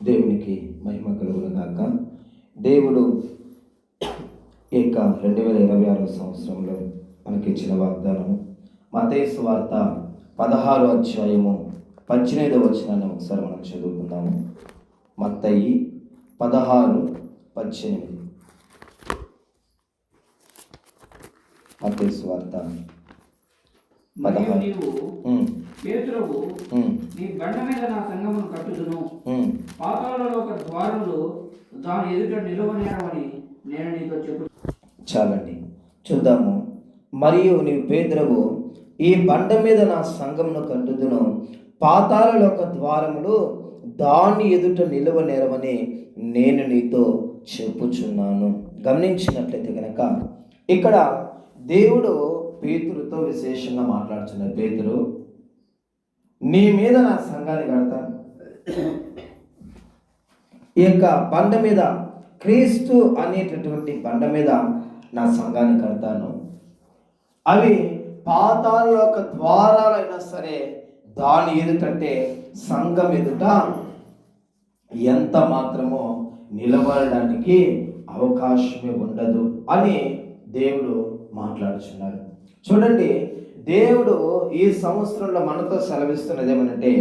దేవునికి మహిమ కలుగును గాక. దేవుడు ఈ యొక్క 2026 సంవత్సరంలో మనకిచ్చిన వాగ్దానము మత్తయి సువార్త 16వ అధ్యాయము 18వ వచనాన్ని ఒకసారి మనం చదువుకుందాము. మత్తయి 16:18. మత్తయి సువార్త 16. పేతురువు, నీ బండ మీద నా సంఘమును కట్టుదును, పాతాళంలో ఒక ద్వారములు దాని ఎదుట నిలవనేరవని నేను నీతో చెప్పు. చాలండి, చూద్దాము. మరియు నీవు పేతురువు, ఈ బండ మీద నా సంఘమును కట్టుదును, పాతాళంలో ఒక ద్వారములు దాని ఎదుట నిలవనేరవని నేను నీతో చెప్పుచున్నాను. గమనించినట్లయితే కనుక ఇక్కడ దేవుడు పేతురుతో విశేషంగా మాట్లాడుతున్నారు. పేతురు, నీ మీద నా సంఘాన్ని కడతాను. ఈ యొక్క బండ మీద, క్రీస్తు అనేటటువంటి బండ మీద నా సంఘాన్ని కడతాను. అవి పాతాళలోక ద్వారాలైనా సరే దాని ఎదుటంటే సంఘం ఎదుట ఎంత మాత్రమో నిలబడడానికి అవకాశమే ఉండదు అని దేవుడు మాట్లాడుచున్నాడు. చూడండి, దేవుడు ఈ సంవత్సరంలో మనతో సెలవిస్తున్నది ఏమనంటే,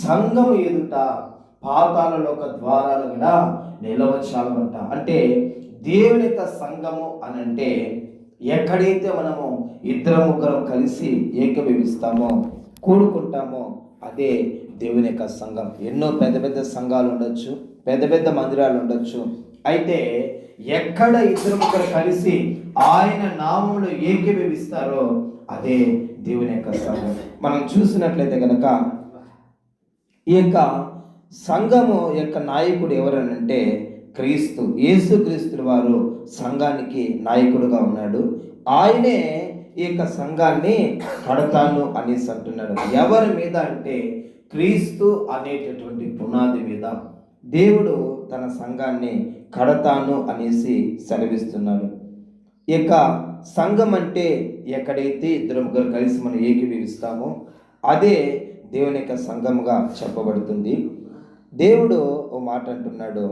సంఘం ఎదుట పాతాళలోక ద్వారాలు కూడా నిలవచాలమంట. అంటే దేవుని యొక్క సంఘము అని అంటే ఎక్కడైతే మనము ఇద్దరు ముగ్గురం కలిసి ఏకీభవిస్తామో, కూడుకుంటామో అదే దేవుని యొక్క సంఘం. ఎన్నో పెద్ద పెద్ద సంఘాలు ఉండొచ్చు, పెద్ద పెద్ద మందిరాలు ఉండొచ్చు. అయితే ఎక్కడ ఇద్దరు ముగ్గురు కలిసి ఆయన నామములో ఏకీభవిస్తారో అదే దేవుని యొక్క సంఘం. మనం చూసినట్లయితే కనుక ఈ యొక్క సంఘము యొక్క నాయకుడు ఎవరనంటే క్రీస్తు, యేసుక్రీస్తు వారు సంఘానికి నాయకుడుగా ఉన్నాడు. ఆయనే ఈ యొక్క సంఘాన్ని కడతాను అనేసి అంటున్నాడు. ఎవరి మీద అంటే క్రీస్తు అనేటటువంటి పునాది మీద దేవుడు తన సంఘాన్ని కడతాను అనేసి సెలవిస్తున్నాడు. ఈ యొక్క సంఘం అంటే ఎక్కడైతే ఇద్దరు ముగ్గురు కలిసి మనం ఏకీభవిస్తామో అదే దేవుని యొక్క సంఘముగా చెప్పబడుతుంది. దేవుడు ఓ మాట అంటున్నాడు,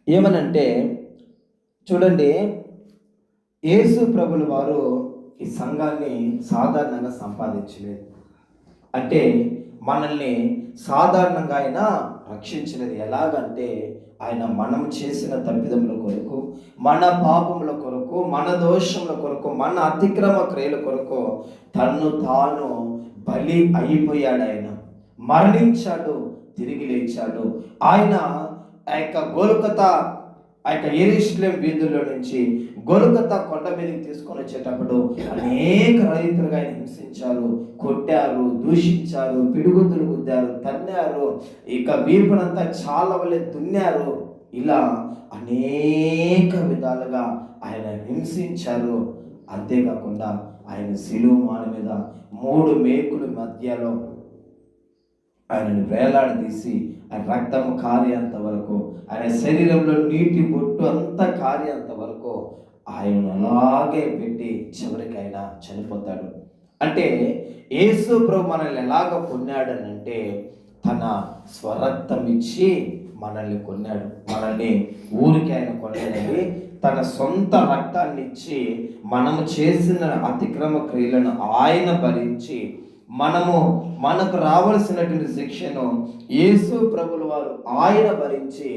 ఏమనంటే చూడండి, యేసు ప్రభుల వారు ఈ సంఘాన్ని సాధారణంగా సంపాదించలేదు. అంటే మనల్ని సాధారణంగా ఆయన రక్షించినది ఎలాగంటే, ఆయన మనం చేసిన తప్పిదముల కొరకు, మన పాపముల కొరకు, మన దోషముల కొరకు, మన అతిక్రమ క్రియల కొరకు తన్ను తాను బలి అయిపోయాడు. ఆయన మరణించాడు, తిరిగి లేచాడు. ఆయన ఆ యొక్క గొల్గొతా, ఆ యొక్క యెరూషలేము వీధుల్లో నుంచి గొల్గొతా కొండ మీదకి తీసుకొని వచ్చేటప్పుడు అనేక రైతులుగా ఆయన హింసించారు, కొట్టారు, దూషించారు, పిడుగుద్దులు గుద్దారు, తన్నారు, ఇక వీపునంతా చాలా వల్లే దున్నారు. ఇలా అనేక విధాలుగా ఆయన హింసించారు. అంతేకాకుండా ఆయన శిలువ మాల మీద 3 మేకుల మధ్యలో ఆయనను వేలాడదీసి ఆయన రక్తం కారేంత వరకు, ఆయన శరీరంలో నీటి బొట్టు అంతా కారేంత వరకు ఆయన అలాగే పెట్టి చివరికి ఆయన చనిపోతాడు. అంటే యేసు ప్రభు మనల్ని ఎలాగ కొన్నాడనంటే తన స్వరక్తం ఇచ్చి మనల్ని కొన్నాడు. మనల్ని ఊరికి ఆయన కొన్నాడని తన సొంత రక్తాన్ని ఇచ్చి మనము చేసిన అతిక్రమ క్రియలను ఆయన భరించి మనకు రావాల్సినటువంటి శిక్షను యేసు ప్రభుల వారు ఆయన భరించి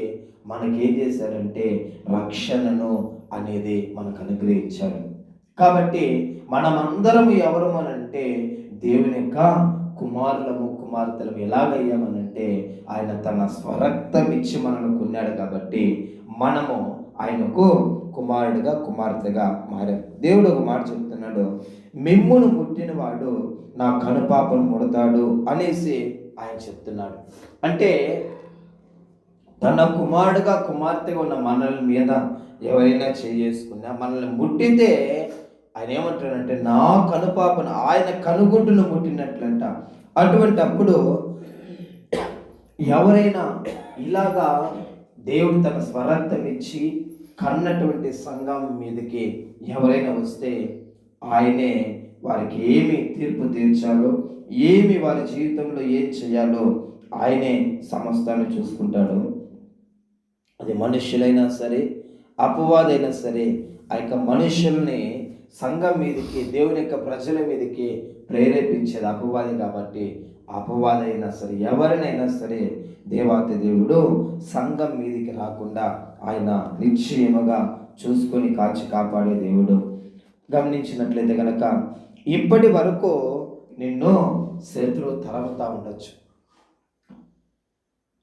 మనకేం చేశారంటే రక్షణను అనేది మనకు అనుగ్రహించాడు. కాబట్టి మనమందరము ఎవరు అనంటే దేవుని యొక్క కుమారులము, కుమార్తెలము. ఎలాగయ్యామనంటే ఆయన తన స్వరక్తం ఇచ్చి మనల్ని కొన్నాడు. కాబట్టి మనము ఆయనకు కుమారుడిగా, కుమార్తెగా మారాం. దేవుడు ఒక మాట చెప్తున్నాడు, మిమ్మును ముట్టినవాడు నా కనుపాపను ముడతాడు అనేసి ఆయన చెప్తున్నాడు. అంటే తన కుమారుడుగా, కుమార్తెగా ఉన్న మనల్ని మీద ఎవరైనా చేసుకున్నా, మనల్ని ముట్టితే ఆయన ఏమంటాడంటే నా కనుపాపను, ఆయన కనుగుడ్డును ముట్టినట్లంట. అటువంటి అప్పుడు ఎవరైనా ఇలాగా దేవుడు తన స్వరక్తం ఇచ్చి కన్నటువంటి సంఘం మీదకి ఎవరైనా వస్తే ఆయనే వారికి ఏమి తీర్పు తీర్చాలో, ఏమి వారి జీవితంలో ఏం చేయాలో ఆయనే సమస్తాన్ని చూసుకుంటాడు. అది మనుష్యులైనా సరే, అపవాదైనా సరే, ఆ యొక్క మనుషుల్ని సంఘం మీదకి, దేవుని యొక్క ప్రజల మీదకి ప్రేరేపించేది అపవాది. కాబట్టి అపవాదైనా సరే, ఎవరినైనా సరే దేవాతి దేవుడు సంఘం మీదికి రాకుండా ఆయన నిశ్చయముగా చూసుకొని కాచి కాపాడే దేవుడు. గమనించినట్లయితే కనుక ఇప్పటి వరకు నిన్ను శత్రువు తరుముతా ఉండొచ్చు.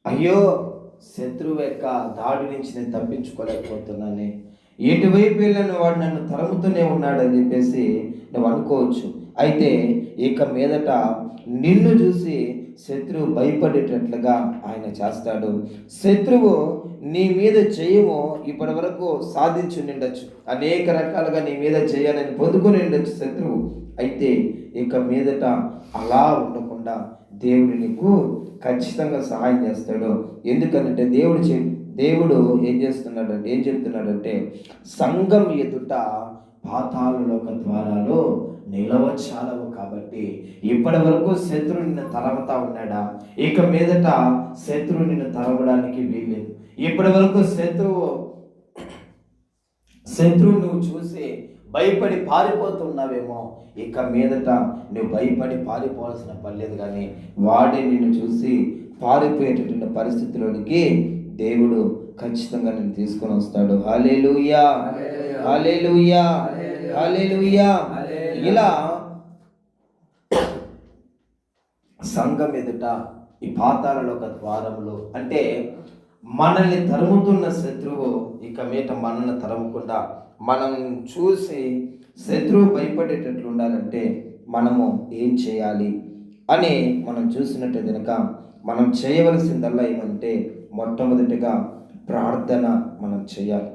అయ్యో, శత్రువు యొక్క దాడి నుంచి నేను తప్పించుకోలేకపోతున్నాను, ఎటువైపు వెళ్ళిన వాడు నన్ను తరుముతూనే ఉన్నాడని చెప్పేసి నువ్వు అనుకోవచ్చు. అయితే ఇక మీదట నిన్ను చూసి శత్రువు భయపడేటట్లుగా ఆయన చేస్తాడు. శత్రువు నీ మీద జయము ఇప్పటి వరకు సాధించి ఉండొచ్చు, అనేక రకాలుగా నీ మీద జయాలని పొందుకొని ఉండొచ్చు శత్రువు. అయితే ఇక మీదట అలా ఉండకుండా దేవుడు నీకు ఖచ్చితంగా సహాయం చేస్తాడు. ఎందుకంటే దేవుడు ఏం చెప్తున్నాడంటే సంఘం ఎదుట పాతాళలోక ద్వారాలు నిలవచాలవు. కాబట్టి ఇప్పటి వరకు శత్రువు నిన్ను తరముతా ఉన్నాడా? ఇక మీదట శత్రువు నిన్ను తరవడానికి వీల్లేదు. ఇప్పటి వరకు శత్రువు నువ్వు చూసి భయపడి పారిపోతున్నావేమో, ఇక మీదట నువ్వు భయపడి పారిపోవాల్సిన పర్లేదు. కానీ వాడే నిన్ను చూసి పారిపోయేటటువంటి పరిస్థితిలోనికి దేవుడు ఖచ్చితంగా నేను తీసుకొని వస్తాడు. హల్లెలూయా, హల్లెలూయా, హల్లెలూయా. ఇలా సంఘం ఎదుట ఈ పాతాళలోక ద్వారములు అంటే మనల్ని తరుముతున్న శత్రువు ఇక మీట మనల్ని తరమకుండా మనం చూసి శత్రువు భయపడేటట్లు ఉండాలంటే మనము ఏం చేయాలి అని మనం చూసినట్టు కనుక మనం చేయవలసిందల్లా ఏమంటే మొట్టమొదటిగా ప్రార్థన మనం చేయాలి.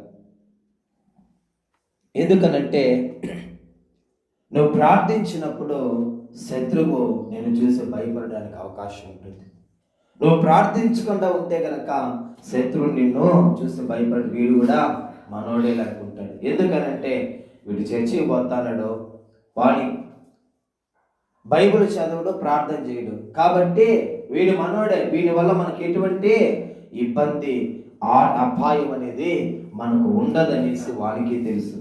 ఎందుకనంటే నువ్వు ప్రార్థించినప్పుడు శత్రువు నేను చూసి భయపడడానికి అవకాశం ఉంటుంది. నువ్వు ప్రార్థించకుండా ఉంటే కనుక శత్రువు నిన్ను చూసి భయపడి వీడు కూడా మనోడే అనుకుంటాడు. ఎందుకనంటే వీడు చర్చికి పోతాడు, వాడి బైబిల్ చదవడు, ప్రార్థన చేయడు, కాబట్టి వీడు మనోడే, వీడి వల్ల మనకి ఎటువంటి ఇబ్బంది అపాయం అనేది మనకు ఉండదనేసి వాడికి తెలుసు.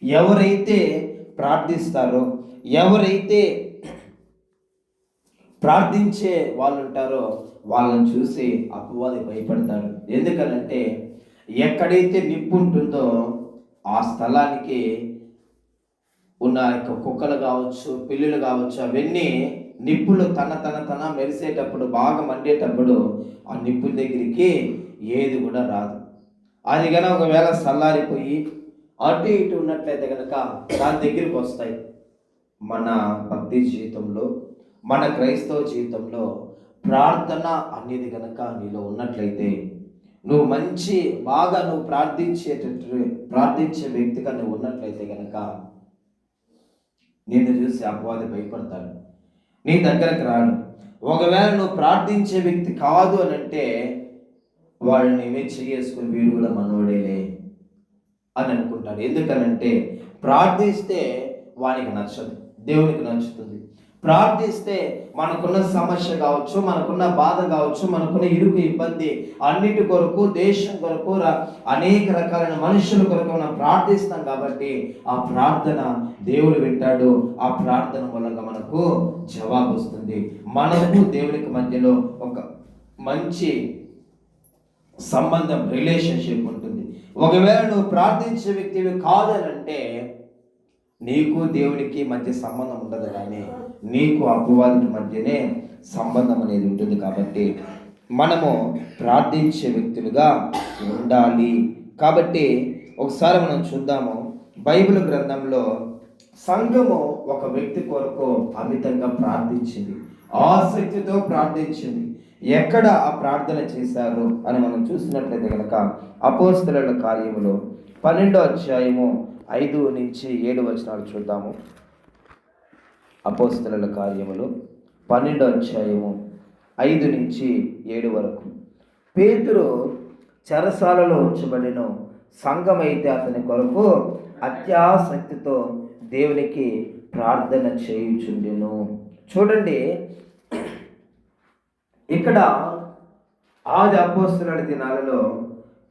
ఎవరైతే ప్రార్థిస్తారో, ఎవరైతే ప్రార్థించే వాళ్ళు ఉంటారో వాళ్ళని చూసి అపవాది భయపడతాడు. ఎందుకనంటే ఎక్కడైతే నిప్పు ఉంటుందో ఆ స్థలానికి ఉన్న యొక్క కుక్కలు కావచ్చు, పిల్లులు కావచ్చు, అవన్నీ నిప్పులు తన మెరిసేటప్పుడు, బాగా మండేటప్పుడు ఆ నిప్పుల దగ్గరికి ఏది కూడా రాదు. అది కనుక ఒకవేళ చల్లారిపోయి అటు ఇటు ఉన్నట్లయితే కనుక దాని దగ్గరికి వస్తాయి. మన భక్తి జీవితంలో, మన క్రైస్తవ జీవితంలో ప్రార్థన అనేది కనుక నీలో ఉన్నట్లయితే, నువ్వు బాగా నువ్వు ప్రార్థించే వ్యక్తిగా నువ్వు ఉన్నట్లయితే కనుక నిన్ను చూసి అపవాది భయపడతాడు, నీ దగ్గరకు రాడు. ఒకవేళ నువ్వు ప్రార్థించే వ్యక్తి కాదు అని అంటే వాడిని ఏమే చేసుకుని వీడు కూడా మనోడేలే అని అనుకుంటాడు. ఎందుకనంటే ప్రార్థిస్తే వానికి నచ్చదు, దేవునికి నచ్చుతుంది. ప్రార్థిస్తే మనకున్న సమస్య కావచ్చు, మనకున్న బాధ కావచ్చు, మనకున్న ఇరుకు ఇబ్బంది అన్నిటి కొరకు, దేశం కొరకు, అనేక రకాలైన మనుషుల కొరకు మనం ప్రార్థిస్తాం. కాబట్టి ఆ ప్రార్థన దేవుడు వింటాడు. ఆ ప్రార్థన మూలంగా మనకు జవాబు వస్తుంది. మనకు దేవునికి మధ్యలో ఒక మంచి సంబంధం, రిలేషన్షిప్ ఉంటుంది. ఒకవేళ నువ్వు ప్రార్థించే వ్యక్తివి కాదనంటే నీకు దేవునికి మధ్య సంబంధం ఉండదు, కానీ నీకు అపవాదికి మధ్యనే సంబంధం అనేది ఉంటుంది. కాబట్టి మనము ప్రార్థించే వ్యక్తులుగా ఉండాలి. కాబట్టి ఒకసారి మనం చూద్దాము, బైబిల్ గ్రంథంలో సంఘము ఒక వ్యక్తి కొరకు అమితంగా ప్రార్థించింది, ఆసక్తితో ప్రార్థించింది. ఎక్కడ ఆ ప్రార్థన చేశారు అని మనం చూసినట్లయితే కనుక అపోస్తలుల కార్యములు 12వ అధ్యాయము 5 నుంచి 7 వచనాలు చూద్దాము. అపోస్తలుల కార్యములు 12వ అధ్యాయము 5 నుంచి 7 వరకు. పేతురు చెరసాలలో ఉంచబడిన, సంఘమైతే అతని కొరకు అత్యాసక్తితో దేవునికి ప్రార్థన చేయుచుండెను. చూడండి, ఇక్కడ ఆది అపోస్తలుల దినాలలో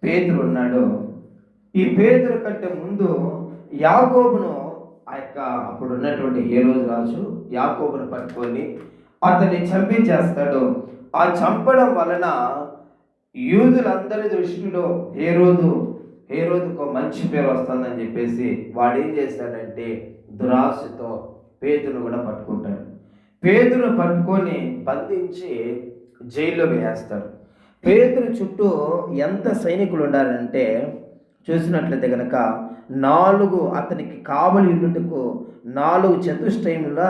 పేతురు ఉన్నాడు. ఈ పేతురు కంటే ముందు యాకోబును అప్పుడు ఉన్నటువంటి హేరోదు రాజు యాకోబును పట్టుకొని అతన్ని చంపించేస్తాడు. ఆ చంపడం వలన యూదులందరి దృష్టిలో హేరోదుకు మంచి పేరు వస్తుందని చెప్పేసి వాడు ఏం చేస్తాడంటే దురాశతో పేతురును కూడా పట్టుకుంటాడు. పేతురును పట్టుకొని బంధించి జైల్లో వేస్తాడు. పేతురు చుట్టూ ఎంత సైనికులు ఉండాలంటే చూసినట్లయితే కనుక 4 అతనికి కావలి ఉండుటకు 4 చతుష్టయముల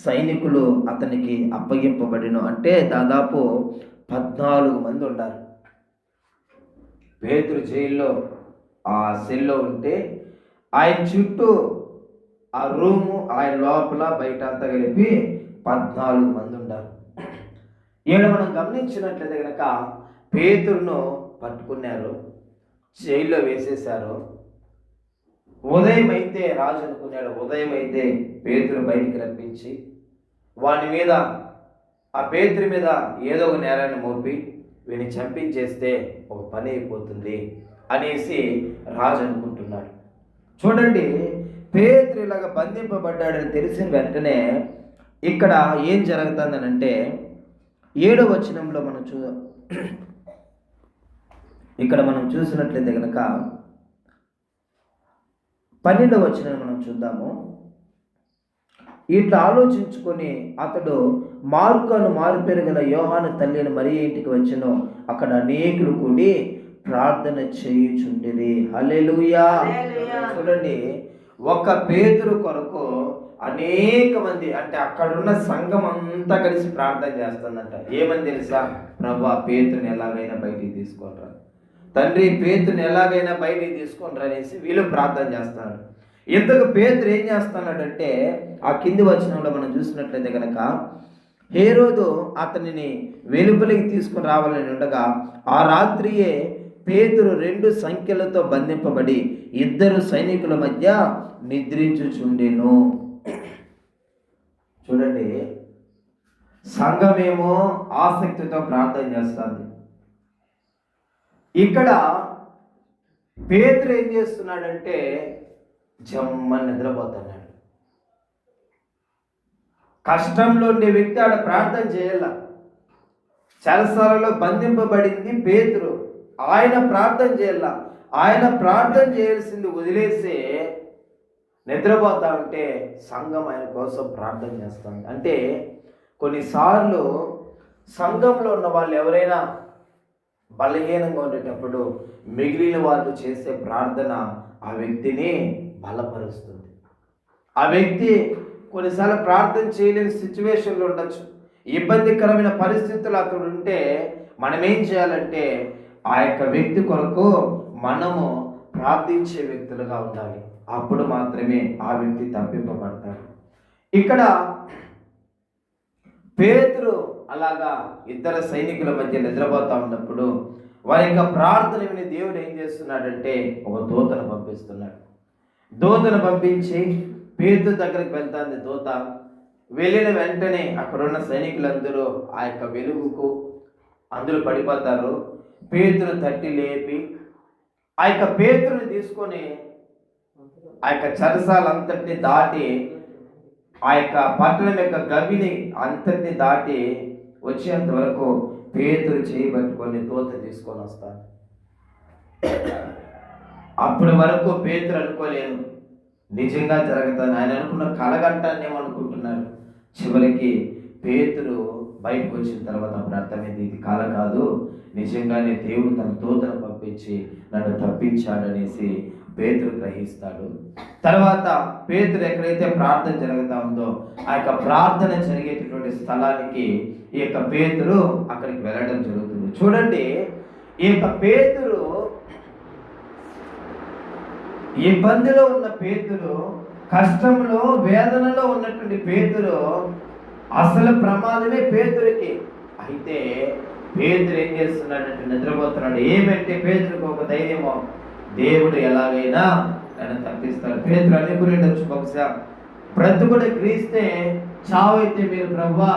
సైనికులు అతనికి అప్పగింపబడిన, అంటే దాదాపు 14 మంది ఉండాలి. పేతురు జైల్లో ఆ సెల్లో ఉంటే ఆయన చుట్టూ ఆ రూము ఆయన లోపల బయట అంతా కలిపి 14 మంది ఉండాలి. ఈడ మనం గమనించినట్లయితే కనుక పేతురును పట్టుకున్నారు, జైల్లో వేసేశారు. ఉదయం అయితే రాజు అనుకున్నాడు, ఉదయం అయితే పేతురు బయటికి రప్పించి వాని మీద ఆ పేతురు మీద ఏదో ఒక నేరాన్ని మోపి వీని చంపించేస్తే ఒక పని అయిపోతుంది అనేసి రాజు అనుకుంటున్నాడు. చూడండి, పేతురు ఇలాగ బంధింపబడ్డాడని తెలిసిన వెంటనే ఇక్కడ ఏం జరుగుతుందనంటే 7వ వచనంలో ఇక్కడ మనం చూసినట్లయితే కనుక 12వ వచనం మనం చూద్దాము. ఇట్లా ఆలోచించుకొని అతడు మార్కును మారుపేరు గల యోహాను తల్లిని మరియ ఇంటికి వచ్చెను. అక్కడ అనేకులు కూడి ప్రార్థన చేయుచుండిరి. హల్లెలూయా. చూడండి, ఒక పేతురు కొరకు అనేక మంది, అంటే అక్కడున్న సంఘం అంతా కలిసి ప్రార్థన చేస్తుందంట. ఏమని తెలుసా? ప్రభువా, పేతురుని ఎలాగైనా బయటికి తీసుకోనరా, తండ్రి పేతురుని ఎలాగైనా బయటికి తీసుకోనరా అనేసి వీళ్ళు ప్రార్థన చేస్తున్నారు. ఇంతకు పేతురు ఏం చేస్తున్నాడంటే ఆ కింది వచనంలో మనం చూసినట్లయితే కనుక హేరోదు అతనిని వెలుపలికి తీసుకుని రావాలని ఉండగా ఆ రాత్రియే పేతురు 2 సంఖ్యలతో బంధింపబడి 2 సైనికుల మధ్య నిద్రించుచుండెను. చూడండి, సంఘమేమో ఆసక్తితో ప్రార్థన చేస్తుంది. ఇక్కడ పేతురు ఏం చేస్తున్నాడంటే జమ్మని నిద్రపోతున్నాడు. కష్టంలో ఉండే వ్యక్తి ఆడ ప్రార్థన చేయాల. చెరసాలలో బంధింపబడింది పేతురు, ఆయన ప్రార్థన చేయాల. ఆయన ప్రార్థన చేయాల్సింది వదిలేసి నిద్రపోతా ఉంటే సంఘం ఆయన కోసం ప్రార్థన చేస్తుంది. అంటే కొన్నిసార్లు సంఘంలో ఉన్న వాళ్ళు ఎవరైనా బలహీనంగా ఉండేటప్పుడు మిగిలిన వాళ్ళు చేసే ప్రార్థన ఆ వ్యక్తిని బలపరుస్తుంది. ఆ వ్యక్తి కొన్నిసార్లు ప్రార్థన చేయలేని సిచ్యువేషన్లో ఉండొచ్చు, ఇబ్బందికరమైన పరిస్థితులు అతడు ఉంటే మనం ఏం చేయాలంటే ఆ యొక్క వ్యక్తి కొరకు మనము ప్రార్థించే వ్యక్తులుగా ఉండాలి. అప్పుడు మాత్రమే ఆ వ్యక్తి తప్పింపబడతాడు. ఇక్కడ పేతురు అలాగా 2 సైనికుల మధ్య నిద్రపోతా ఉన్నప్పుడు వారి యొక్క ప్రార్థన విని దేవుడు ఏం చేస్తున్నాడంటే ఒక దూతను పంపిస్తున్నాడు. దూతను పంపించి పేతురు దగ్గరికి వెళ్తాంది దూత. వెళ్ళిన వెంటనే అక్కడున్న సైనికులందరూ ఆ యొక్క వెలుగుకు అందరూ పడిపోతారు. పేతురు తట్టి లేపి ఆ యొక్క పేతురుని తీసుకొని ఆ యొక్క చెరసాలంతటిని దాటి ఆ యొక్క పట్టణం యొక్క గవిని అంతటిని దాటి వచ్చేంత వరకు పేతురు చేయబట్టుకొని దూత తీసుకొని వస్తాను. అప్పటి వరకు పేతురు అనుకోలేదు నిజంగా జరుగుతాను, ఆయన అనుకున్న కలగంటాన్ని ఏమనుకుంటున్నారు. చివరికి పేతురు బయటకు వచ్చిన తర్వాత అప్పుడు అర్థమైంది, ఇది కల కాదు, నిజంగానే దేవుడు తన దూతను పంపించి నన్ను తప్పించాడనేసి పేతురు గ్రహిస్తాడు. తర్వాత పేతురు ఎక్కడైతే ప్రార్థన జరుగుతా ఉందో ఆ యొక్క ప్రార్థన జరిగేటటువంటి స్థలానికి ఈ యొక్క పేతురు అక్కడికి వెళ్ళడం జరుగుతుంది. చూడండి, ఈ యొక్క పేతురు ఇబ్బందిలో ఉన్న పేతురు, కష్టంలో వేదనలో ఉన్నటువంటి పేతురు, అసలు ప్రమాదమే పేతురికి. అయితే పేతురు ఏం చేస్తున్నాడంటే నిద్రపోతున్నాడు. ఏమంటే పేతురికి ఒక ధైర్యమో, దేవుడు ఎలాగైనా నన్ను తప్పిస్తాడు. పేతురు అనుకునేటచ్చు బహుశా బ్రతుకుడు క్రీస్తే చావైతే మీరు ప్రభువా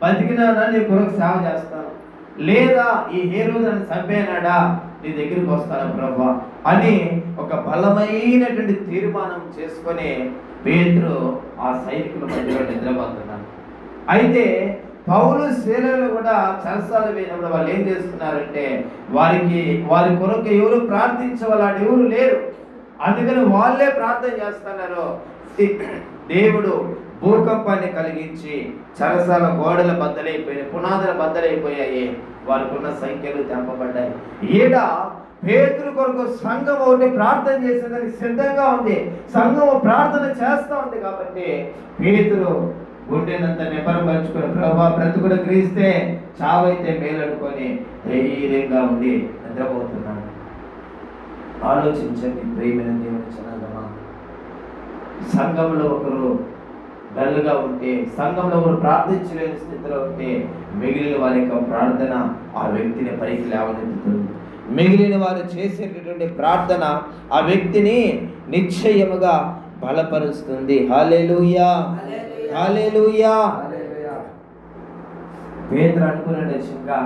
బతికినానా నీ కొరకు సేవ చేస్తాను, లేదా ఈ హేరోదు నన్ను చంపేనాడా నీ దగ్గరికి వస్తాను ప్రభువా అని ఒక బలమైనటువంటి తీర్మానం చేసుకొని పేతురు ఆ సైనికుల మధ్యలో నిద్రపోతున్నాడు. అయితే పౌలు శీలలు కూడా చెరసాల వేసినప్పుడు వాళ్ళు ఏం చేస్తున్నారంటే వారి కొరకు ఎవరు ప్రార్థించే వాళ్ళు ఎవరు లేరు, అందుకని వాళ్ళే ప్రార్థన చేస్తున్నారు. దేవుడు భూకంపాన్ని కలిగించి చెరసాల గోడల బద్దలైపోయినాయి, పునాదుల బద్దలైపోయాయి, వారికి ఉన్న సంఖ్యలు తెంపబడ్డాయి. ఈడ పేతురు కొరకు సంఘం ఒకటి ప్రార్థన చేసేదానికి సిద్ధంగా ఉంది, సంఘం ప్రార్థన చేస్తూ ఉంది. కాబట్టి పేతురు గుండెనంత నిబ్బరపరుచుకొని ప్రభువా బ్రతుకుడు క్రీస్తే చావైతే మేలనుకొని ధైర్యంగా ఉండి నిద్రపోతున్నాడు. ఆలోచించండి ప్రియమైన దేవుని జనాంగమా, సంఘంలో ఒకరు డల్గా ఉంటే, సంఘంలో ఒకరు ప్రార్థించలేని స్థితిలో ఉంటే మిగిలిన వారి యొక్క ప్రార్థన ఆ వ్యక్తిని పైకి లేవనెత్తుతుంది. మిగిలిన వారు చేసేటటువంటి ప్రార్థన ఆ వ్యక్తిని నిశ్చయముగా బలపరుస్తుంది. హల్లెలూయా, హల్లెలూయా. పేతురు అనుకున్నాడు, నిజంగా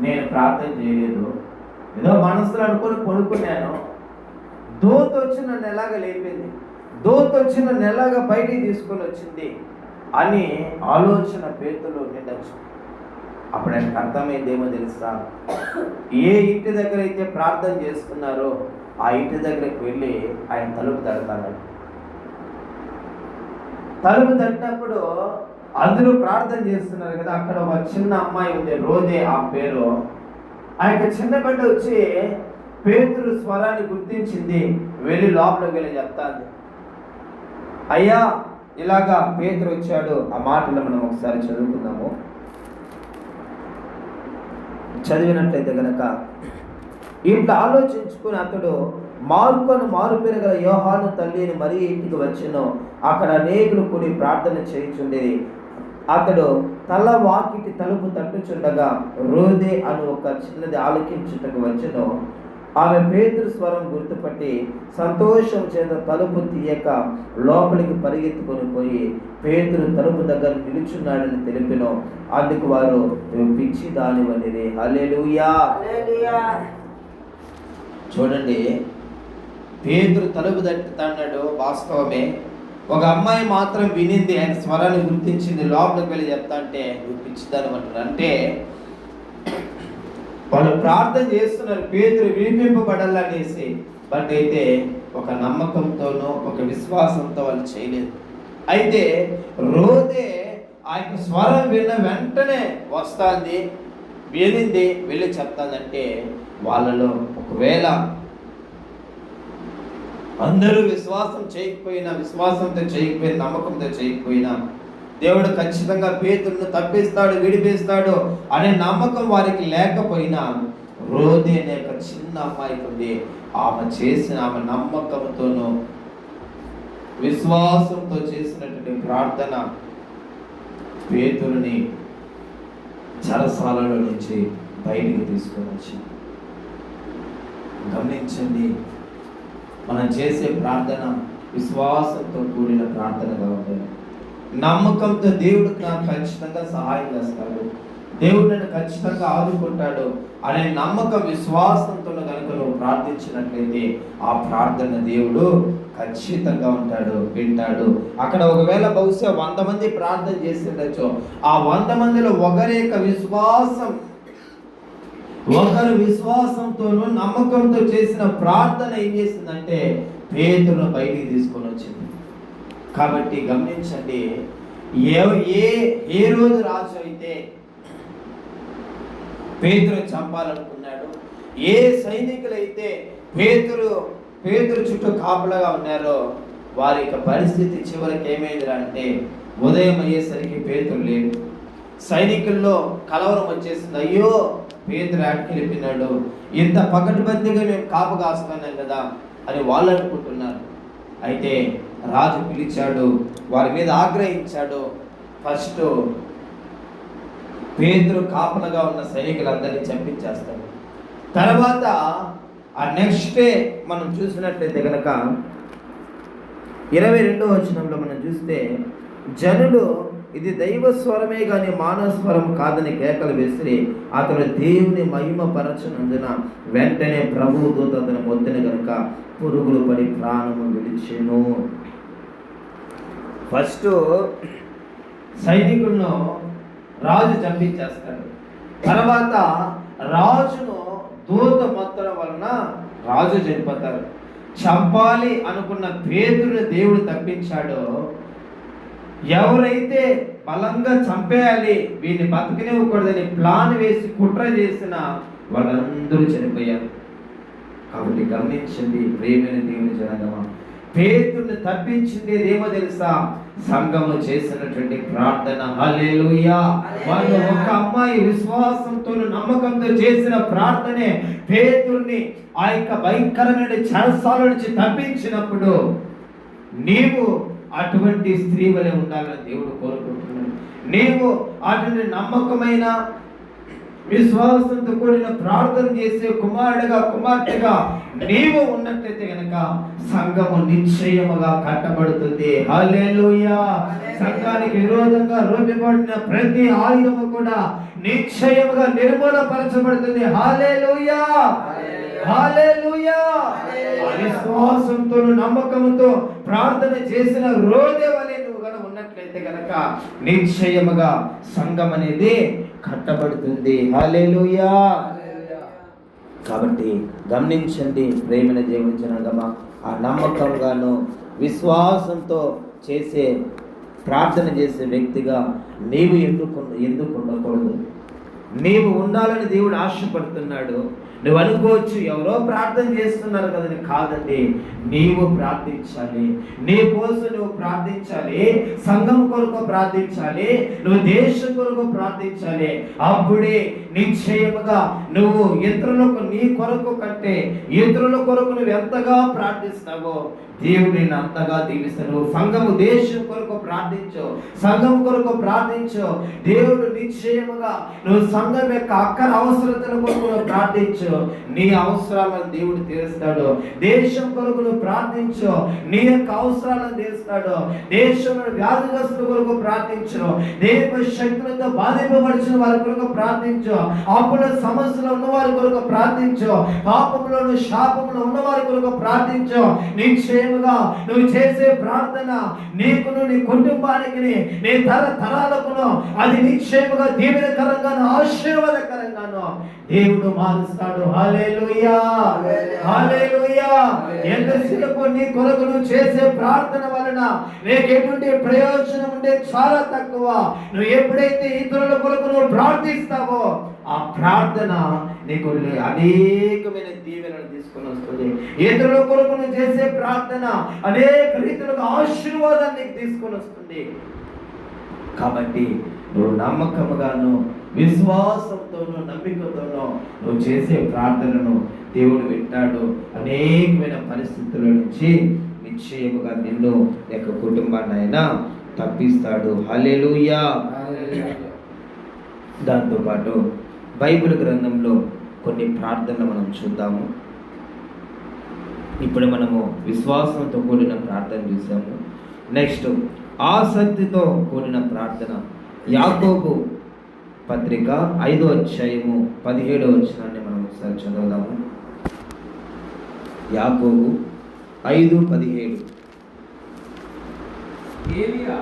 నేను ప్రార్థన చేయలేదు, ఏదో మనసులో అనుకుని పడుకున్నాను, దూత వచ్చి నన్ను ఎలాగ లేపింది, దూత వచ్చి నన్ను ఎలాగ బయటికి తీసుకొని వచ్చింది అని ఆలోచన పేతురులో ఉండొచ్చు. అప్పుడు ఆయనకు అర్థమైందేమో తెలుసా, ఏ ఇంటి దగ్గర అయితే ప్రార్థన చేస్తున్నారో ఆ ఇంటి దగ్గరికి వెళ్ళి ఆయన తలుపు తడతాడు. తలుపు తట్టినప్పుడు అందరూ ప్రార్థన చేస్తున్నారు కదా, అక్కడ ఒక చిన్న అమ్మాయి ఉంది, రోదే ఆ పేరు. ఆ యొక్క చిన్న బిడ్డ వచ్చి పేతురు స్వరాన్ని గుర్తించింది, వెళ్ళి లోపలికి వెళ్ళి చెప్తాంది, అయ్యా ఇలాగా పేతురు వచ్చాడు. ఆ మాటలు మనం ఒకసారి చదువుకుందాము. చదివినట్లయితే గనక, ఇట్లా ఆలోచించుకుని అతడు మారు పెరగల యోహాను తల్లిని మరీ ఇంటికి వచ్చెను. అక్కడ అనేకులు కూడి ప్రార్థన చేయుచుండేది. అతడు తల వాకిటి తలుపు తట్టుచుండగా రోదే అని ఒక చిన్నది ఆలకించుటకు వచ్చెను. ఆమె పేతురు స్వరం గుర్తుపట్టి సంతోషం చేత తలుపు తీయక లోపలికి పరిగెత్తుకొని పోయి పేతురు తలుపు దగ్గర నిలుచున్నాడని తెలిపిన. అందుకు వారు పిచ్చి దానివనిది. హల్లెలూయా. చూడండి, పేతురు తలుపు తట్టుతాడు వాస్తవమే, ఒక అమ్మాయి మాత్రం వినింది, ఆయన స్వరాన్ని గుర్తించింది, లోపలికి వెళ్ళి చెప్తా అంటే నువ్వు పిచ్చిదాని అంటారు. అంటే వాళ్ళు ప్రార్థన చేస్తున్నారు పేతురు వినిపింపబడాలనేసి, బట్ అయితే ఒక నమ్మకంతోనో ఒక విశ్వాసంతో వాళ్ళు చేయలేదు. అయితే రోదే ఆ యొక్క స్వరం విన్న వెంటనే వస్తుంది, వినింది, వెళ్ళి చెప్తానంటే వాళ్ళలో ఒకవేళ అందరూ విశ్వాసంతో చేయకపోయినా నమ్మకంతో చేయకపోయినా దేవుడు ఖచ్చితంగా పేతురును తప్పిస్తాడు, విడిపిస్తాడు అనే నమ్మకం వారికి లేకపోయినా రోదే అనే ఒక చిన్న అమ్మాయికి ఉంది. ఆమె నమ్మకంతోనూ విశ్వాసంతో చేసినటువంటి ప్రార్థన పేతురుని చెరసాలలో నుంచి బయటికి తీసుకొని వచ్చింది. గమనించండి, మనం చేసే ప్రార్థన విశ్వాసంతో కూడిన ప్రార్థనగా ఉండాలి. నమ్మకంతో దేవుడు నాకు ఖచ్చితంగా సహాయం చేస్తాడు, దేవుడు నన్ను ఖచ్చితంగా ఆదుకుంటాడు అనే నమ్మకం విశ్వాసంతో కనుక నువ్వు ప్రార్థించినట్లయితే ఆ ప్రార్థన దేవుడు ఖచ్చితంగా ఉంటాడు, వింటాడు. అక్కడ ఒకవేళ బహుశా 100 మంది ప్రార్థన చేసి ఉండొచ్చు, ఆ 100 మందిలో ఒకరు విశ్వాసంతోనూ నమ్మకంతో చేసిన ప్రార్థన ఏం చేసిందంటే పేతురును బయటికి తీసుకొని వచ్చింది. కాబట్టి గమనించండి, ఏ రోజు రాజు అయితే పేతురు చంపాలనుకున్నాడు, ఏ సైనికులైతే పేతురు చుట్టూ కాపలాగా ఉన్నారో వారి యొక్క పరిస్థితి చివరికి ఏమైందిరా అంటే ఉదయం అయ్యేసరికి పేతురు లేడు. సైనికుల్లో కలవరం వచ్చేసింది, అయ్యో పేతురు ఆడికి వెళ్ళిపోయినాడు, ఇంత పకడ్బందీగా మేము కాపు కాస్తున్నాం కదా అని వాళ్ళు అనుకుంటున్నారు. అయితే రాజు పిలిచాడు, వారి మీద ఆగ్రహించాడు. ఫస్ట్ పేతురు కాపలగా ఉన్న సైనికులందరినీ చంపించేస్తాడు. తర్వాత ఆ నెక్స్ట్ డే మనం చూసినట్లయితే కనుక 22వ వచనంలో మనం చూస్తే జనులు ఇది దైవ స్వరమే కానీ మానవ స్వరం కాదని కేకలు వేసి అతడు దేవుని మహిమ పరచనందున వెంటనే ప్రభువు దూత అతని మొత్తిన గనుక పురుగులు పడి ప్రాణము విడిచెను. ఫస్ట్ సైనికులను రాజు చంపించేస్తాడు. తర్వాత రాజును దూత మొత్తడం వలన రాజు చనిపోతారు. చంపాలి అనుకున్న పేతురుని దేవుడు తప్పించాడో, ఎవరైతే బలంగా చంపేయాలి వీడిని బతకనివ్వకూడదని ప్లాన్ వేసి కుట్ర చేసిన వాళ్ళందరూ చనిపోయారు. కాబట్టి గమనించండి ప్రియమైన దేవుని జనాంగమా, పేతురుని తప్పించింది ఏమో తెలుసా? సంఘము చేసినటువంటి ప్రార్థన. హల్లెలూయా. వాళ్ళు ఒక అమ్మాయి విశ్వాసంతో నమ్మకంతో చేసిన ప్రార్థనే పేతురుని ఆ యొక్క భయంకరమైన చెరసాల నుంచి తప్పించినప్పుడు నీవు అటువంటి స్త్రీ వలె ఉండాలని దేవుడు కోరుకుంటున్నాడు. నీవు అటువంటి నమ్మకమైన విశ్వాసంతో కూడిన ప్రార్థన చేసే కుమారుడిగా కుమార్తెగా నీవు ఉన్నట్లయితే గనక సంఘము నిశ్చయముగా కట్టబడుతుంది. హల్లెలూయా. సంఘానికి విరోధంగా రూపబడిన ప్రతి ఆయుధము కూడా నిశ్చయముగా నిర్మూలపరచబడుతుంది. హల్లెలూయా. హల్లెలూయా. విశ్వాసంతో నమ్మకంతో ప్రార్థన చేసిన రోజే వలె నువ్వు గనక ఉన్నట్లయితే గనక నిశ్చయముగా సంఘం అనేది కట్టబడుతుంది. హల్లెలూయా. కాబట్టి గమనించండి ప్రేమైన దేవుని జనాంగమా, ఆ నమ్మకంగాను విశ్వాసంతో చేసే ప్రార్థన చేసే వ్యక్తిగా నీవు ఎందుకు ఉండకూడదు? నీవు ఉండాలని దేవుడు ఆశపడుతున్నాడు. నువ్వు అనుకోవచ్చు ఎవరో ప్రార్థన చేస్తున్నారు కదని. కాదండి, నీవు ప్రార్థించాలి. నీ కోసం నువ్వు ప్రార్థించాలి. సంఘం కొరకు ప్రార్థించాలి. నువ్వు దేశం కొరకు ప్రార్థించాలి. అప్పుడే నిశ్చయముగా నువ్వు ఇతరులకు నీ కొరకు కంటే ఇతరుల కొరకు నువ్వు ఎంతగా ప్రార్థిస్తావో దేవుడు నేను అంతగా దీవిస్తాను. సంఘము దేశం కొరకు ప్రార్థించు, సంఘం కొరకు ప్రార్థించు. దేవుడు నిశ్చయముగా నువ్వు సంఘం యొక్క అక్కర అవసరతల కొరకు ప్రార్థించు, నీ అవసరాలను దేవుడు తీరుస్తాడు. దేశం కొరకు నువ్వు ప్రార్థించు, నీ యొక్క అవసరాలను తీరుస్తాడు. దేశంలో వ్యాధిగ్రస్తుల కొరకు ప్రార్థించు, దేవ శక్తులతో బాధింపబడిన వారి కొరకు ప్రార్థించు, అప్పుల సమస్యలో ఉన్న వారి కొరకు ప్రార్థించు, పాపంలోను శాపంలో ఉన్న వారి కొరకు ప్రార్థించు. నిశ్చయం నువ్వు చేసే ప్రార్థన నీకును నీ కుటుంబానికి నీ తరాలకును అది నిశ్చయముగా దీవెనకరంగాను ఆశీర్వాదకరంగాను దేవుడు మారుస్తాడు. హల్లెలూయా. హల్లెలూయా. ఎంతసేపు నీ కొరకు నువ్వు చేసే ప్రార్థన వలన నీకు ఎటువంటి ప్రయోజనం ఉంటే చాలా తక్కువ. నువ్వు ఎప్పుడైతే ఇతరుల కొరకు నువ్వు ప్రార్థిస్తావో ఆ ప్రార్థన నీకు అనేకమైన దీవెనలు తీసుకొని వస్తుంది. ఇతరుల కొరకు నువ్వు చేసే ప్రార్థన అనేక రీతులుగా ఆశీర్వాదాన్ని నీకు తీసుకొని వస్తుంది. కాబట్టి నువ్వు నమ్మకముగాను విశ్వాసంతోనూ నమ్మికతోనూ నువ్వు చేసే ప్రార్థనను దేవుడు వింటాడు. అనేకమైన పరిస్థితుల నుంచి నిశ్చయముగా నిన్ను యొక్క కుటుంబాన్ని అయినా తప్పిస్తాడు. హల్లెలూయా. దాంతోపాటు బైబిల్ గ్రంథంలో కొన్ని ప్రార్థనలు మనం చూద్దాము. ఇప్పుడు మనము విశ్వాసంతో కూడిన ప్రార్థన చూసాము. నెక్స్ట్ ఆసక్తితో కూడిన ప్రార్థన. యాకోబు పత్రిక 5వ అధ్యాయము 17వ వచనాన్ని మనం ఒకసారి చదువుదాము. యాకోబు 5:17. ఏలియా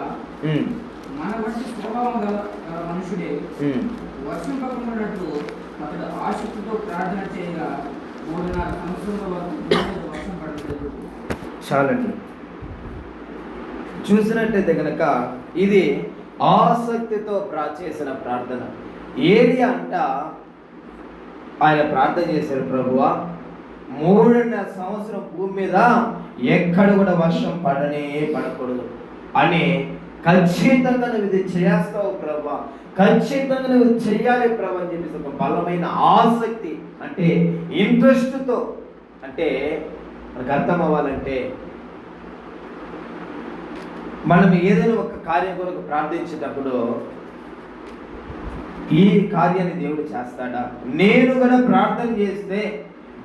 మన వంటి స్వభావం గల మనుషుడే వర్షం పక్కనట్టు అతడు ఆసక్తితో ప్రార్థన చేయగా 3.5 సంవత్సరాల వరకు వర్షం పడలేదు. చాలండి. చూసినట్టయితే కనుక ఇది ఆసక్తితో చేసిన ప్రార్థన. ఏలియా అంట ఆయన ప్రార్థన చేశారు, ప్రభువా 3.5 సంవత్సరం భూమి మీద ఎక్కడ కూడా వర్షం పడకూడదు అని ఖచ్చితంగా నువ్వు ఇది చేస్తావు ప్రభా, ఖచ్చితంగా నువ్వు చెయ్యాలి ప్రభా అని చెప్పేసి ఒక బలమైన ఆసక్తి, అంటే ఇంట్రెస్ట్తో. అంటే మనకు అర్థం అవ్వాలంటే మనం ఏదైనా ఒక కార్యం కొరకు ప్రార్థించేటప్పుడు ఈ కార్యాన్ని దేవుడు చేస్తాడా, నేను కూడా ప్రార్థన చేస్తే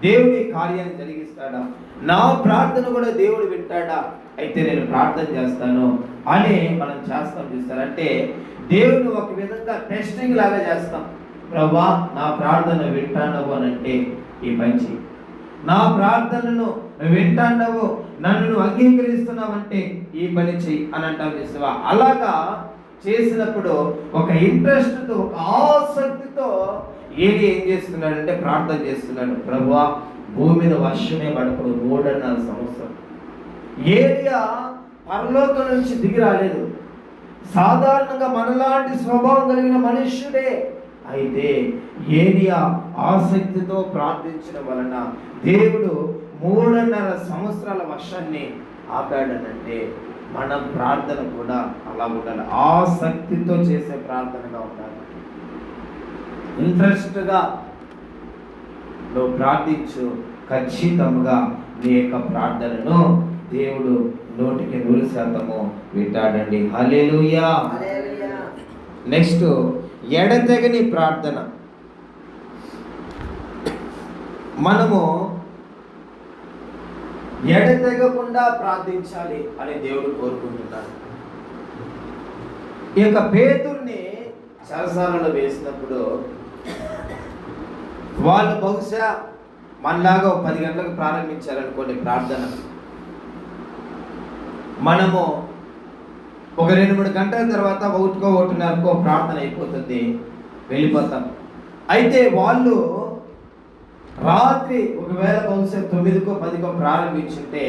దేవుడి కార్యాన్ని జరిగిస్తాడా, నా ప్రార్థన కూడా దేవుడు వింటాడా, అయితే నేను ప్రార్థన చేస్తాను అని మనం చేస్తాం. చూస్తారంటే దేవుడు ఒక విధంగా టెస్టింగ్ లాగా చేస్తాం. ప్రభువా నా ప్రార్థన వింటానవు అని అంటే ఈ పని చెయ్యి, నా ప్రార్థనను నువ్వు వింటానవు, నన్ను నువ్వు అంగీకరిస్తున్నావంటే ఈ పని చెయ్యి అని అంటాం. చేస్తావా? అలాగా చేసినప్పుడు ఒక ఇంట్రెస్ట్తో, ఒక ఆసక్తితో ఏం చేస్తున్నాడంటే ప్రార్థన చేస్తున్నాడు. ప్రభువా భూమి మీద వర్షమే పడకూడదు 3.5 సంవత్సరం. ఏలియా పరలోకం నుంచి దిగి రాలేదు, సాధారణంగా మనలాంటి స్వభావం కలిగిన మనుష్యుడే. అయితే ఏలియా ఆసక్తితో ప్రార్థించడం వలన దేవుడు 3.5 సంవత్సరాల వర్షాన్ని ఆపాడనంటే మన ప్రార్థన కూడా అలా ఉండాలి. ఆసక్తితో చేసే ప్రార్థనగా ఉండాలి. ఇంట్రెస్ట్గా నువ్వు ప్రార్థించు, ఖచ్చితంగా నీ యొక్క ప్రార్థనను దేవుడు 100% వింటాడండి. హల్లెలూయా. నెక్స్ట్ ఎడతెగని ప్రార్థన. మనము ఎడతెగకుండా ప్రార్థించాలి అని దేవుడు కోరుకుంటున్నాడు. ఈ యొక్క పేతుర్ని చెరసాలలో వేసినప్పుడు వాళ్ళు బహుశా మనలాగా 10 గంటలకు ప్రారంభించారనుకోండి ప్రార్థన, మనము ఒక 2-3 గంటల తర్వాత 1-1:30 ప్రార్థన అయిపోతుంది, వెళ్ళిపోతాం. అయితే వాళ్ళు రాత్రి ఒకవేళ బహుశా 9-10 ప్రారంభించుంటే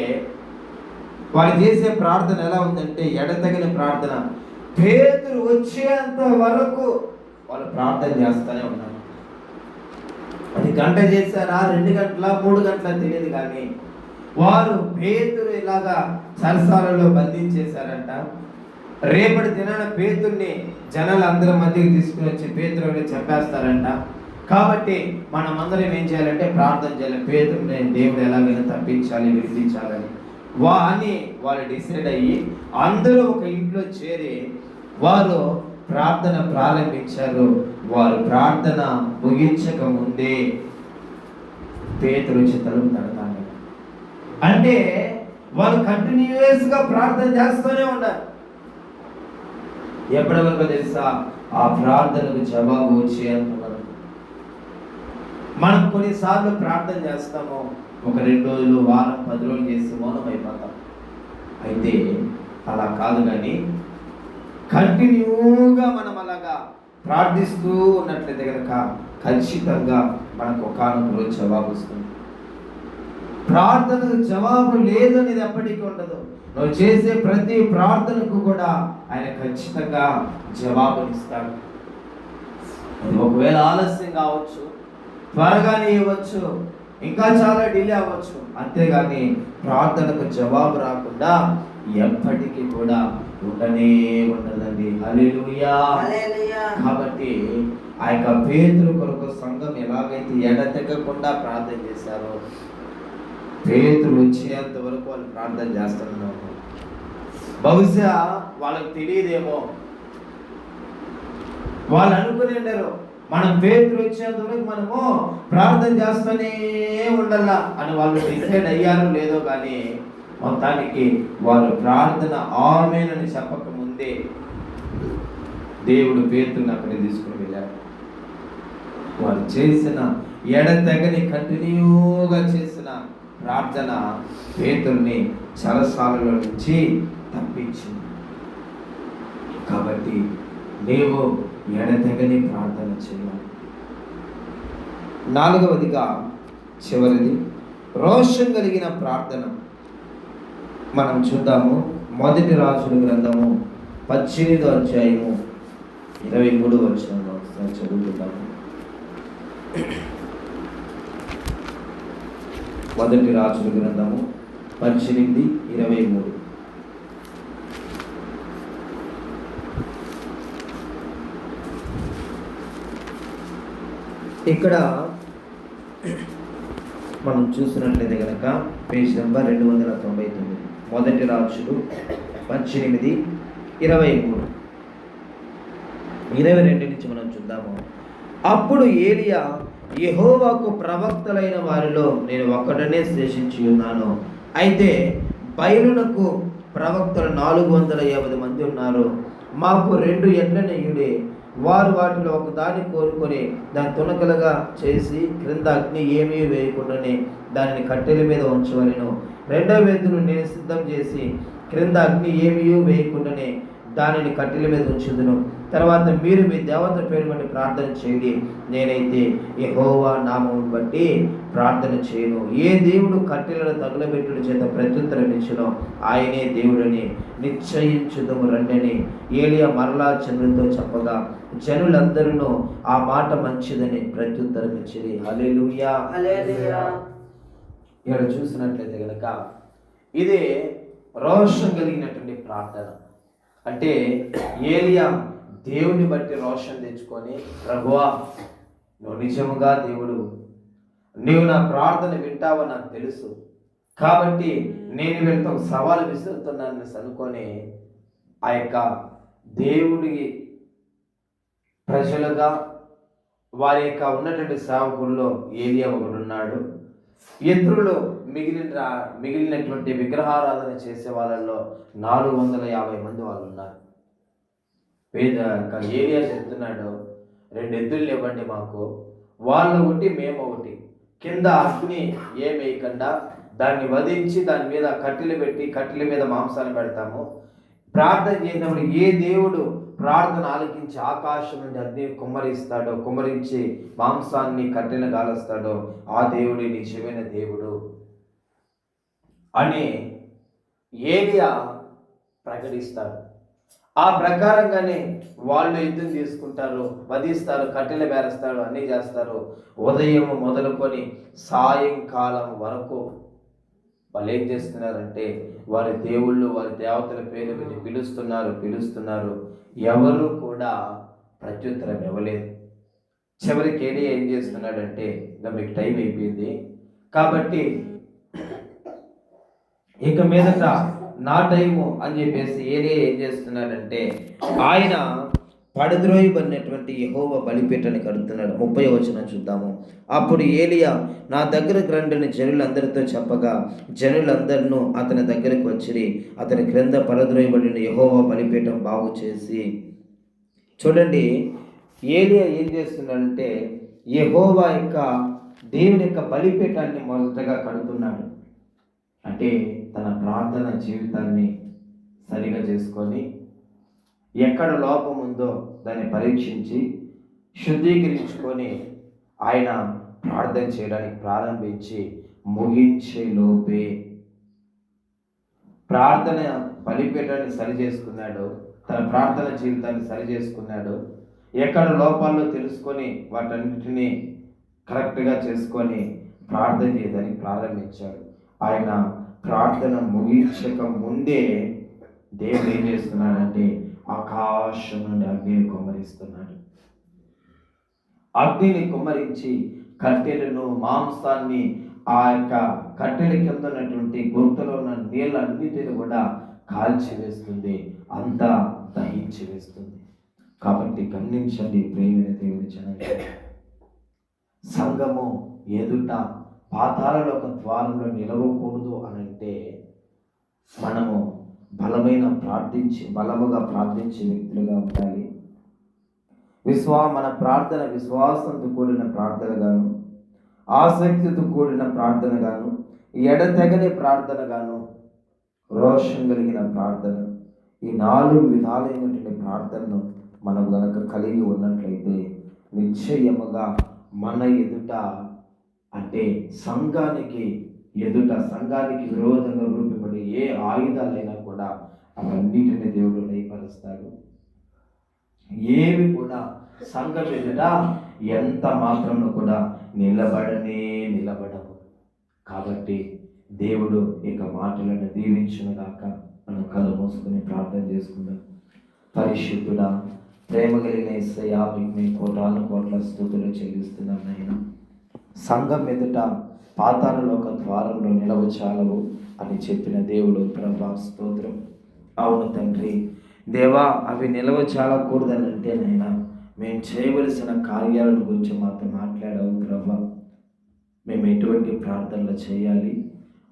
వాళ్ళు చేసే ప్రార్థన ఎలా ఉందంటే ఎడతెగని ప్రార్థన. పేతురు వచ్చేంత వరకు వాళ్ళు ప్రార్థన చేస్తూనే ఉన్నారు. 10 గంట చేశారా, 2 గంటల 3 గంటల తెలియదు, కానీ వారు పేతురు ఇలాగా చెరసాలలో బంధించేశారంట. రేపటి దినాన పేతుర్ని జనాలందరి మధ్యకి తీసుకుని వచ్చి పేతురుని చంపేస్తారంట. కాబట్టి మనం అందరం ఏం చేయాలంటే ప్రార్థన చేయాలి, పేతురుని దేవుడు ఎలాగైనా తప్పించాలి, విడిపించాలని అని వాళ్ళు డిసైడ్ అయ్యి అందరూ ఒక ఇంట్లో చేరి వారు ప్రార్థన ప్రారంభించారు. వారు ప్రార్థన ముగించక ముందే పేతురు వచ్చి తలుపు తడతాడు. అంటే వాళ్ళు కంటిన్యూస్గా ప్రార్థన చేస్తూనే ఉన్నారు. ఎప్పటి వరకు తెలుసా? ఆ ప్రార్థనకు జవాబు వచ్చేంత వరకు. మనం కొన్నిసార్లు ప్రార్థన చేస్తాము, ఒక 2 రోజులు, వారం, 10 రోజులు చేసి మౌనం అయిపోతాం. అయితే అలా కాదు, కానీ కంటిన్యూగా మనం అలాగా ప్రార్థిస్తూ ఉన్నట్లయితే కనుక ఖచ్చితంగా మనకు ఒకానొక రోజు జవాబు వస్తుంది. ప్రార్థనకు జవాబు లేదు అనేది ఎప్పటికీ ఉండదు. నువ్వు చేసే ప్రతి ప్రార్థనకు కూడా ఆయన ఖచ్చితంగా జవాబునిస్తాడు. అది ఒకవేళ ఆలస్యం కావచ్చు, త్వరగానే ఇవ్వచ్చు, ఇంకా చాలా డిలే అవ్వచ్చు, అంతేగాని ప్రార్థనకు జవాబు రాకుండా ఎప్పటికీ కూడా ఉండనే ఉండదండి. హల్లెలూయా. కాబట్టి ఆ యొక్క పేతురు కొరకు సంఘం ఎలాగైతే ఎడతెగకుండా ప్రార్థన చేశారో, పేతురు వచ్చేంత వరకు వాళ్ళు ప్రార్థన చేస్తున్నారు. బహుశా వాళ్ళకి తెలియదేమో, వాళ్ళు అనుకునేంటారు మనం పేతురు వచ్చేంత వరకు మనము ప్రార్థన చేస్తూనే ఉండాలా అని వాళ్ళు డిసైడ్ అయ్యారో లేదో, కానీ మొత్తానికి వారు ప్రార్థన ఆమేనని చెప్పక ముందే దేవుడు పేతురుని అక్కడికి తీసుకుని వెళ్ళారు. వారు చేసిన ఎడతెగని కంటిన్యూగా చేసిన ప్రార్థన పేతురుని చెరసాలలో నుంచి తప్పించింది. కాబట్టి నీవు ఎడతెగని ప్రార్థన చేయాలి. 4వదిగా చివరిది రోషం కలిగిన ప్రార్థన. మనం చూద్దాము. 1 రాజుల గ్రంథము 18వ అధ్యాయము 23వ వచనంలో ఒకసారి చదువుకుందాము. 1 రాజుల గ్రంథము 18:23. ఇక్కడ మనం చూసినట్లయితే కనుక పేజ్ నెంబర్ 299. 1 రాజులు 18:23, 22 నుంచి మనం చూద్దాము. అప్పుడు ఏలియా యెహోవాకు ప్రవక్తలైన వారిలో నేను ఒక్కడనే శేషించి ఉన్నాను. అయితే బయలునకు ప్రవక్తలు 450 మంది ఉన్నారు. మాకు 2 ఎడ్లను ఇయ్యుడి. వారు వాటిలో ఒకదాన్ని కోరుకొని దాన్ని తునకలుగా చేసి క్రింద అగ్ని ఏమీ వేయకుండానే దానిని కట్టెల మీద ఉంచవలెను. 2వ ఎద్దును నేను సిద్ధం చేసి క్రింద అగ్ని ఏమీ వేయకుండానే దానిని కట్టెల మీద ఉంచుదును. తర్వాత మీరు మీ దేవత పేరు బట్టి ప్రార్థన చేయండి. నేనైతే యెహోవా నామం బట్టి ప్రార్థన చేయను. ఏ దేవుడు కట్టెలను తగులబెట్టుడు చేత ప్రత్యుత్తరం ఇచ్చునో ఆయనే దేవుడని నిశ్చయించుదము రండని ఏలియా మరలా జనులతో చెప్పగా జనులందరూ ఆ మాట మంచిదని ప్రత్యుత్తరం ఇచ్చిరి. హల్లెలూయా. ఇక్కడ చూసినట్లయితే కనుక ఇది రోషం కలిగినటువంటి ప్రార్థన. అంటే ఏలియా దేవుని బట్టి రోషం తెచ్చుకొని, ప్రభువా నువ్వు నిజముగా దేవుడు, నీవు నా ప్రార్థన వింటావని నాకు తెలుసు, కాబట్టి నేను వీళ్ళతో ఒక సవాలు విసురుతున్నాను అనుకొని ఆ యొక్క దేవుడి ప్రజలుగా వారి యొక్క ఉన్నటువంటి సేవకుల్లో ఏలియా ఒకడున్నాడు. ఇతరులు మిగిలినటువంటి విగ్రహారాధన చేసే వాళ్ళల్లో 450 మంది వాళ్ళు ఉన్నారు. ఏలియా చెప్తున్నాడు, 2 ఎద్దులు ఇవ్వండి మాకు, వాళ్ళు ఒకటి మేము ఒకటి, కింద అగ్ని ఏమేయకుండా దాన్ని వధించి దాని మీద కట్టెలు పెట్టి కట్టెల మీద మాంసాన్ని పెడతాము. ప్రార్థన చేసినప్పుడు ఏ దేవుడు ప్రార్థన ఆలకించి ఆకాశం నుండి అగ్ని కుమ్మరించి మాంసాన్ని కట్టెలు గాలుస్తాడో ఆ దేవుడే నిజమైన దేవుడు అని ఏలియా ప్రకటిస్తాడు. ఆ ప్రకారంగానే వాళ్ళు యుద్ధం తీసుకుంటారు, వధిస్తారు, కట్టెలు బేరస్తారు, అన్నీ చేస్తారు. ఉదయం మొదలుకొని సాయంకాలం వరకు వాళ్ళు ఏం చేస్తున్నారంటే వారి దేవుళ్ళు వారి దేవతల పేరు పెట్టి పిలుస్తున్నారు. ఎవరు కూడా ప్రత్యుత్తరం ఇవ్వలేదు. చివరికి ఏలియా ఏం చేస్తున్నాడంటే, ఇంకా మీకు టైం అయిపోయింది కాబట్టి ఇక మీదట నా టైము అని చెప్పేసి ఏలియా ఏం చేస్తున్నాడంటే ఆయన పడద్రోయబడినటువంటి యెహోవా బలిపీఠాన్ని కడుతున్నాడు. 30వ వచనం చూద్దాము. అప్పుడు ఏలియా నా దగ్గరకు రండని జనులందరితో చెప్పగా జనులందరినూ అతని దగ్గరకు వచ్చిరి. అతని క్రింద పడద్రోయబడిన యెహోవా బలిపీఠం బాగు చేసి, చూడండి ఏలియా ఏం చేస్తున్నాడంటే యెహోవా యొక్క దేవుని యొక్క బలిపీఠాన్ని మొదటగా కడుతున్నాడు. అంటే తన ప్రార్థన జీవితాన్ని సరిగా చేసుకొని ఎక్కడ లోపం ఉందో దాన్ని పరీక్షించి శుద్ధీకరించుకొని ఆయన ప్రార్థన చేయడానికి ప్రారంభించి ముగించే లోపే ప్రార్థన బలిపీఠాన్ని సరి చేసుకున్నాడు. తన ప్రార్థన జీవితాన్ని సరి చేసుకున్నాడు. ఎక్కడ లోపాల్లో తెలుసుకొని వాటన్నిటినీ కరెక్ట్గా చేసుకొని ప్రార్థన చేయడానికి ప్రారంభించాడు. ఆయన ప్రార్థన ముగించక ముందే దేవుడు ఏం చేస్తున్నాడంటే ఆకాశం నుండి అగ్నిని కుమ్మరిస్తున్నాడు. అగ్నిని కుమ్మరించి కట్టెలను మాంసాన్ని ఆ యొక్క కట్టెల కింద ఉన్నటువంటి గొంతులో ఉన్న నీళ్ళన్నిటిని కూడా కాల్చి వేస్తుంది, అంతా దహించి వేస్తుంది. కాబట్టి గమనించండి ప్రియమైన దేవుని జనాంగం, సంఘము ఎదుట పాతాళలోక ద్వారంలో నిలవకూడదు అని అంటే మనము బలముగా ప్రార్థించే వ్యక్తులుగా ఉండాలి. మన ప్రార్థన విశ్వాసంతో కూడిన ప్రార్థనగాను, ఆసక్తితో కూడిన ప్రార్థనగాను, ఎడతెగని ప్రార్థనగాను, రోషం కలిగిన ప్రార్థన, ఈ 4 విధాలైనటువంటి ప్రార్థనను మనం గనక కలిగి ఉన్నట్లయితే నిశ్చయముగా మన ఎదుట, అంటే సంఘానికి విరోధంగా రూపబడి ఏ ఆయుధాలైనా కూడా అవన్నిటిని దేవుడు లయపరుస్తాడు. ఏవి కూడా సంఘం ఎదుట ఎంత మాత్రము కూడా నిలబడవు. కాబట్టి దేవుడు ఇక మాటలను దీవించునుగాక. మనం కళ్ళు మూసుకుని ప్రార్థన చేసుకుందాం. పరిశుద్ధుడా, ప్రేమ కలిగిన యేసయ్యా, మీకు కోట్ల స్తుతులు చెల్లిస్తున్నాం నాయన. సంఘం ఎదుట పాతాళలోక ద్వారంలో నిలవచాలవు అని చెప్పిన దేవుడు ప్రభా స్తోత్రం. అవును తండ్రి దేవా, అవి నిలవచాలకూడదని అంటే నాయన మేము చేయవలసిన కార్యాలను గురించి మాతో మాట్లాడావు ప్రభా. మేము ఎటువంటి ప్రార్థనలు చేయాలి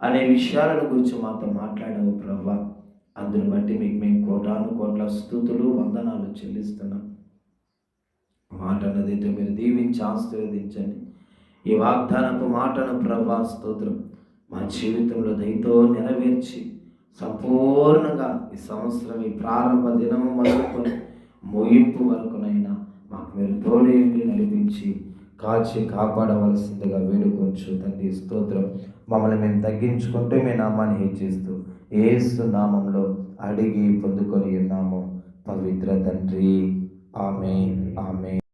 అనే విషయాలను గురించి మాతో మాట్లాడావు ప్రభా. అందుని బట్టి మీకు మేము కోటాను కోట్ల స్తుతులు వందనాలు చెల్లిస్తున్నాం. మాట అన్నదైతే మీరు దీవించి ఆశీర్వదించండి. ఈ వాగ్దానపు మాటను ప్రభా స్తోత్రం మా జీవితంలో దయతో నెరవేర్చి సంపూర్ణంగా ఈ సంవత్సరం ఈ ప్రారంభ దినము మొదలుకొని ముగింపు వరకునైనా మాకు మీరు తోడేంటి నడిపించి కాచి కాపాడవలసిందిగా వేడుకొంచు తండ్రి. స్తోత్రం. మమ్మల్ని మేము తగ్గించుకుంటూ మీ నామాన్ని హెచ్చిస్తూ యేసు నామంలో అడిగి పొందుకొని ఉన్నాము పవిత్ర తండ్రి. ఆమేన్, ఆమేన్.